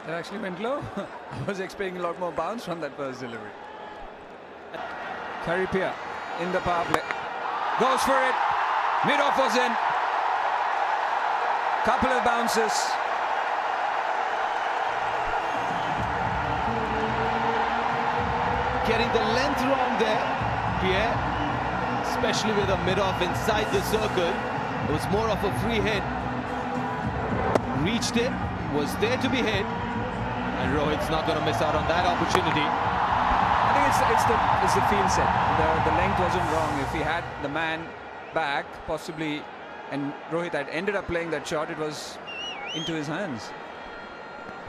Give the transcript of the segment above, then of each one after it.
That actually went low. I was expecting a lot more bounce from that first delivery. Caripia in the power play. Goes for it. Mid-off was in. Couple of bounces. Getting the length wrong there, Pierre. Especially with a mid-off inside the circle. It was more of a free hit. Reached it, was there to be hit. And Rohit's not going to miss out on that opportunity. I think it's the field set. The length wasn't wrong. If he had the man back, possibly, and Rohit had ended up playing that shot, it was into his hands.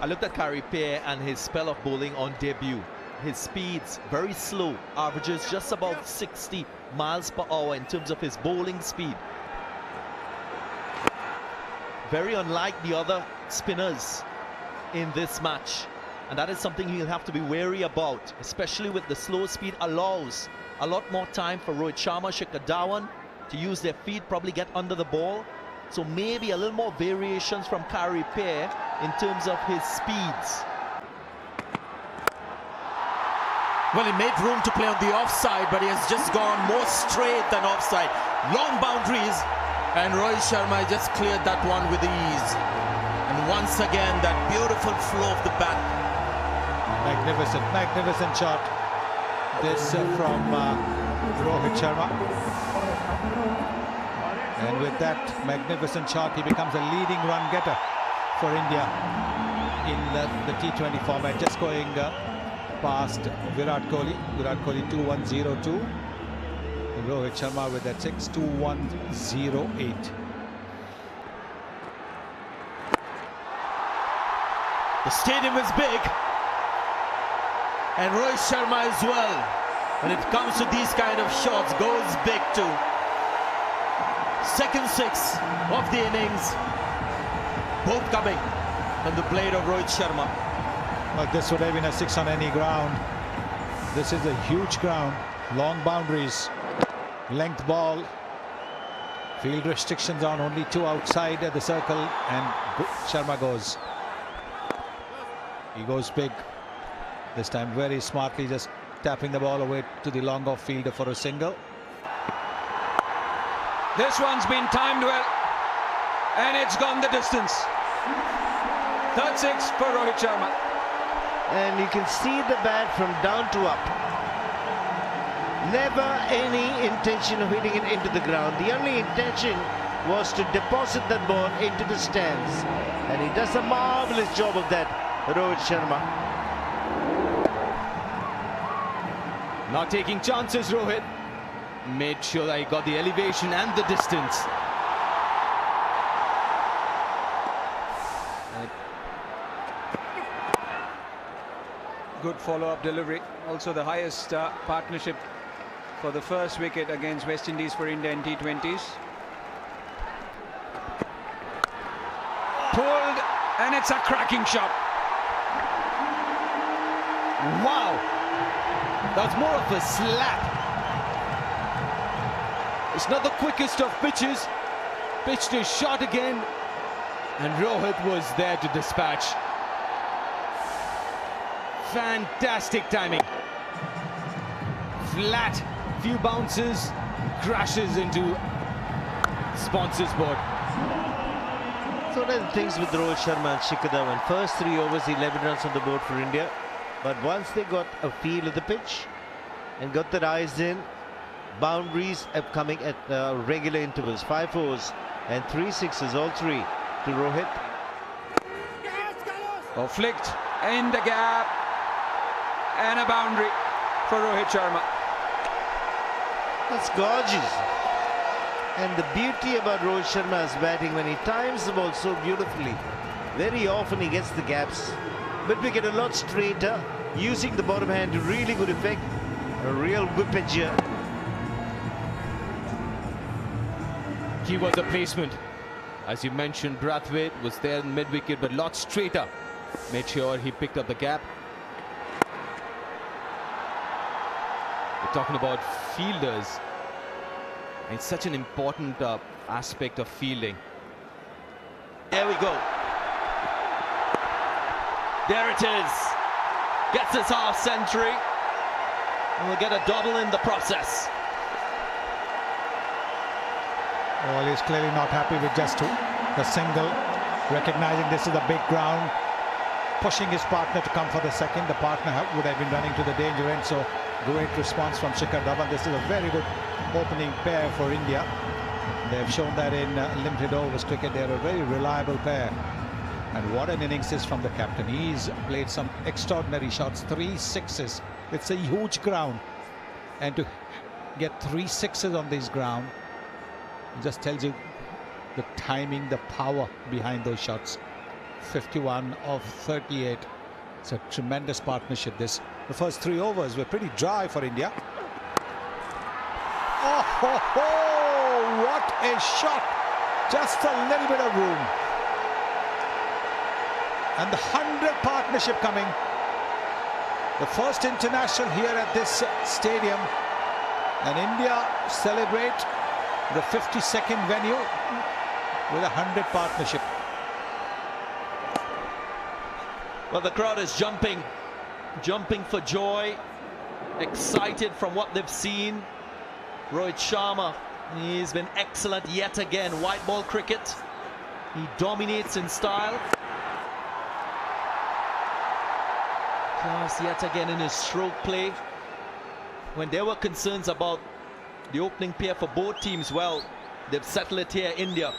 I looked at Caripia and his spell of bowling on debut. His speed's very slow, averages just about 60 miles per hour in terms of his bowling speed. Very unlike the other spinners in this match, and that is something he'll have to be wary about, especially with the slow speed allows a lot more time for Rohit Sharma, Shikhar Dhawan to use their feet, probably get under the ball. So maybe a little more variations from Caripia in terms of his speeds. Well, he made room to play on the offside, but he has just gone more straight than offside. Long boundaries, and Rohit Sharma just cleared that one with ease. And once again, that beautiful flow of the bat. Magnificent shot. This from Rohit Sharma. And with that magnificent shot, he becomes a leading run getter for India in the T20 format. Just going past Virat Kohli. Virat Kohli 2-1-0-2. Rohit Sharma with that 6-2-1-0-8. The stadium is big, and Rohit Sharma as well, when it comes to these kind of shots, goes big too. Second six of the innings, both coming from the blade of Rohit Sharma. Well, this would have been a six on any ground. This is a huge ground, long boundaries, length ball, field restrictions on, only two outside the circle, and Sharma goes. He goes big this time, very smartly, just tapping the ball away to the long off fielder for a single. This one's been timed well, and it's gone the distance. Third six for Rohit Sharma. And you can see the bat from down to up. Never any intention of hitting it into the ground. The only intention was to deposit that ball into the stands. And he does a marvelous job of that, Rohit Sharma. Not taking chances, Rohit. Made sure that he got the elevation and the distance. Good follow-up delivery. Also the highest partnership for the first wicket against West Indies for India in T20s. Pulled, and it's a cracking shot. Wow! That's more of a slap. It's not the quickest of pitches. Pitched his shot again, and Rohit was there to dispatch. Fantastic timing. Flat, few bounces, crashes into sponsor's board. So one of the things with Rohit Sharma and Shikhar Dhawan, first 3 overs, 11 runs on the board for India. But once they got a feel of the pitch and got their eyes in, boundaries are coming at regular intervals. 5 fours and 3 sixes, all three to Rohit. Oh, flicked in the gap, and a boundary for Rohit Sharma. That's gorgeous. And the beauty about Rohit Sharma's batting, when he times the ball so beautifully, very often he gets the gaps. But we get a lot straighter, using the bottom hand to really good effect. A real whippage here. He was a placement. As you mentioned, Brathwaite was there in mid-wicket, but a lot straighter. Made sure he picked up the gap. We're talking about fielders. It's such an important aspect of fielding. There we go. There it is. Gets his half century. And we'll get a double in the process. Well, he's clearly not happy with just the single, recognizing this is a big ground, pushing his partner to come for the second. The partner would have been running to the danger end, so great response from Shikhar Dhawan. This is a very good opening pair for India. They've shown that in limited overs cricket. They're a very reliable pair. And what an innings is from the captain. He's played some extraordinary shots, 3 sixes. It's a huge ground, and to get 3 sixes on this ground just tells you the timing, the power behind those shots. 51 of 38. It's a tremendous partnership. The first 3 overs were pretty dry for India. Oh, ho, ho, what a shot! Just a little bit of room. And the 100 partnership coming. The first international here at this stadium. And India celebrate the 52nd venue with a 100 partnership. Well, the crowd is jumping for joy, excited from what they've seen. Rohit Sharma, he's been excellent yet again. White ball cricket, he dominates in style. Class yet again in his stroke play. When there were concerns about the opening pair for both teams, well, they've settled it here, India.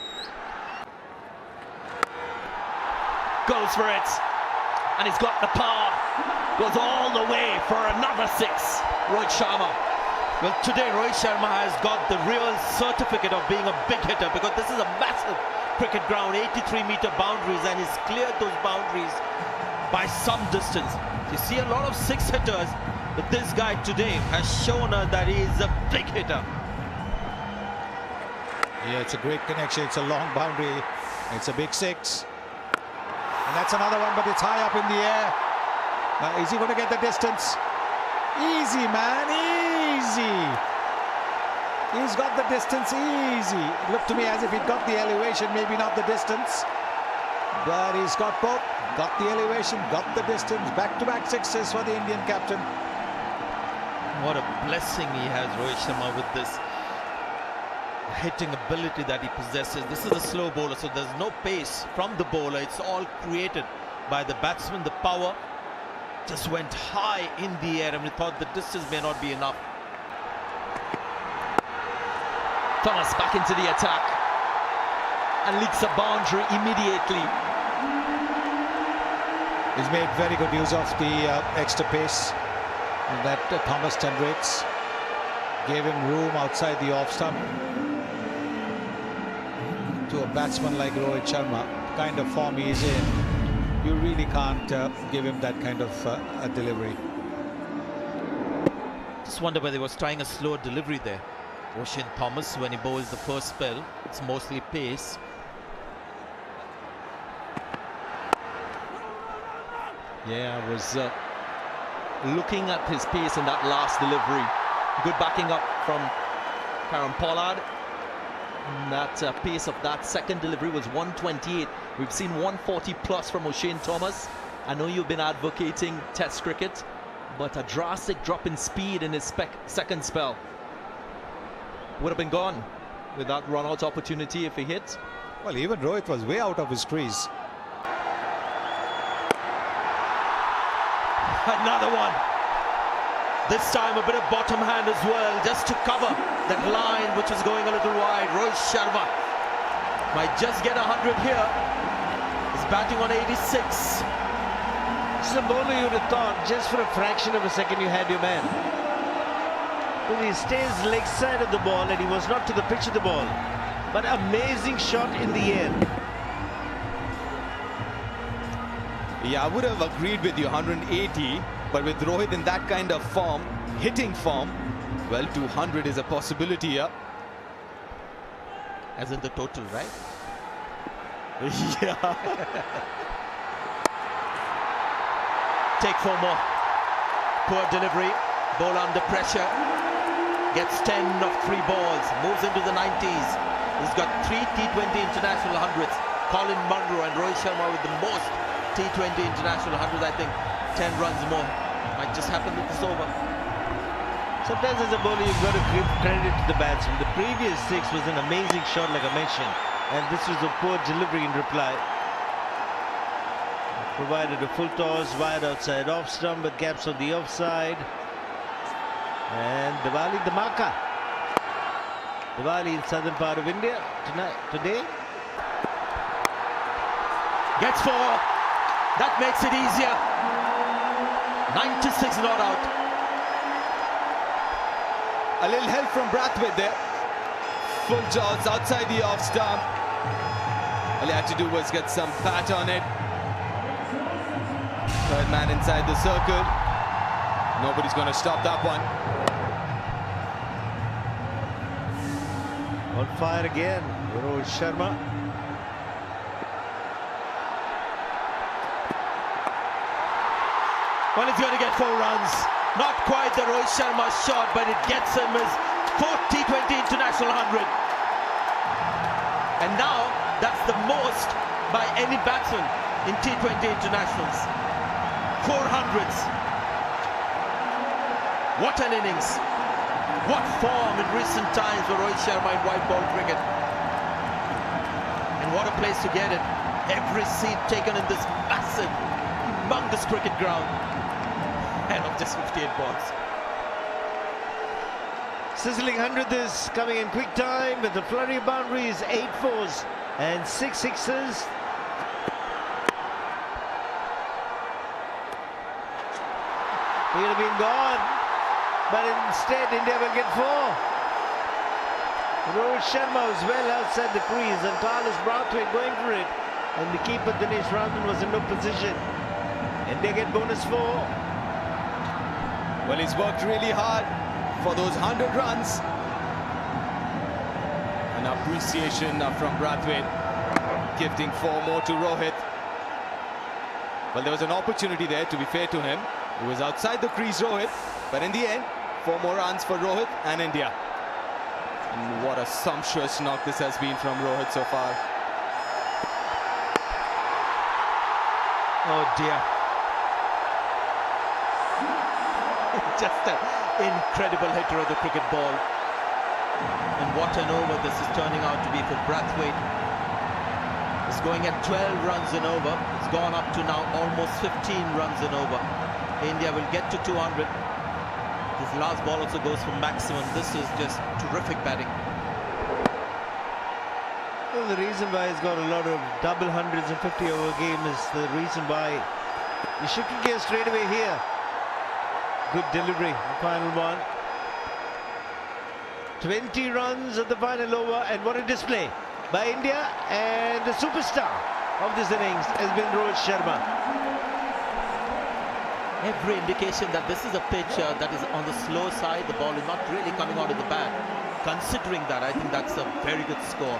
Goes for it. And he's got the power. Goes all the way for another 6. Rohit Sharma. Well, today Rohit Sharma has got the real certificate of being a big hitter, because this is a massive cricket ground, 83-meter boundaries, and he's cleared those boundaries by some distance. You see a lot of 6 hitters, but this guy today has shown us that he is a big hitter. Yeah, it's a great connection. It's a long boundary. It's a big 6. And that's another one, but it's high up in the air. Is he going to get the distance? Easy, man, easy. He's got the distance easy. It looked to me as if he'd got the elevation, maybe not the distance. But he's got both. Got the elevation, got the distance. Back-to-back 6s for the Indian captain. What a blessing he has, Rohit Sharma, with this hitting ability that he possesses. This is a slow bowler, so there's no pace from the bowler. It's all created by the batsman. The power just went high in the air, and we thought the distance may not be enough. Thomas back into the attack and leaks a boundary immediately. He's made very good use of the extra pace that Thomas generates. Gave him room outside the off stump. To a batsman like Rohit Sharma, the kind of form he's in, you really can't give him that kind of a delivery. Just wonder whether he was trying a slower delivery there. Ocean Thomas, when he bowls the first spell, it's mostly pace. Yeah, I was looking at his pace in that last delivery. Good backing up from Karen Pollard. And that pace of that second delivery was 128. We've seen 140 plus from Ocean Thomas. I know you've been advocating Test cricket, but a drastic drop in speed in his second spell would have been gone with that run-out opportunity if he hit. Well, even Rohit was way out of his crease. Another one. This time a bit of bottom hand as well, just to cover that line which was going a little wide. Rohit Sharma might just get 100 here. He's batting on 86. It's a bowler you would have thought just for a fraction of a second you had your man. But he stays leg side of the ball and he was not to the pitch of the ball. But amazing shot in the air. Yeah, I would have agreed with you, 180, but with Rohit in that kind of form, hitting form, well, 200 is a possibility here. As in the total, right? Yeah. Take 4 more. Poor delivery. Ball under pressure. Gets 10 of 3 balls. Moves into the 90s. He's got 3 T20 international hundreds. Colin Munro and Rohit Sharma with the most T20 international 100, I think 10 runs more might just happen with this over. Sometimes as a bowler, you've got to give credit to the batsman. The previous 6 was an amazing shot, like I mentioned, and this was a poor delivery in reply. Provided a full toss, wide outside off stump, but gaps on the offside. And Diwali Dhamaka. Diwali in southern part of India today. Gets 4. That makes it easier. 96 not out. A little help from Brathwaite there. Full toss outside the off stump. All he had to do was get some pat on it. Third man inside the circle. Nobody's going to stop that one. On fire again, Rohit Sharma. Well, he's going to get 4 runs. Not quite the Rohit Sharma shot, but it gets him his 4th T20 international 100. And now, that's the most by any batsman in T20 internationals. 400s. What an innings. What form in recent times for Rohit Sharma in white ball cricket. And what a place to get it. Every seat taken in this massive, humongous cricket ground. And of just 58 balls. Sizzling 100th is coming in quick time with a flurry of boundaries, 8 fours and 6 sixes. He would have been gone, but instead India will get 4. Rohit Sharma was well outside the crease and Carlos Brathwaite going for it, and the keeper Dinesh Ramdan was in no position. India get bonus 4. Well, he's worked really hard for those 100 runs. An appreciation from Brathwaite, gifting 4 more to Rohit. Well, there was an opportunity there, to be fair to him. He was outside the crease, Rohit, but in the end, 4 more runs for Rohit and India. And what a sumptuous knock this has been from Rohit so far. Oh dear. Just an incredible hitter of the cricket ball. And what an over this is turning out to be for Brathwaite. It's going at 12 runs and over. It's gone up to now almost 15 runs and over. India will get to 200. This last ball also goes for maximum. This is just terrific batting. Well, the reason why he's got a lot of double hundreds and 50 over game is the reason why he should gear straight away here. Good delivery, the final one. 20 runs at the final over, and what a display by India, and the superstar of this innings has been Rohit Sharma. Every indication that this is a pitch that is on the slow side. The ball is not really coming out of the bat. Considering that, I think that's a very good score.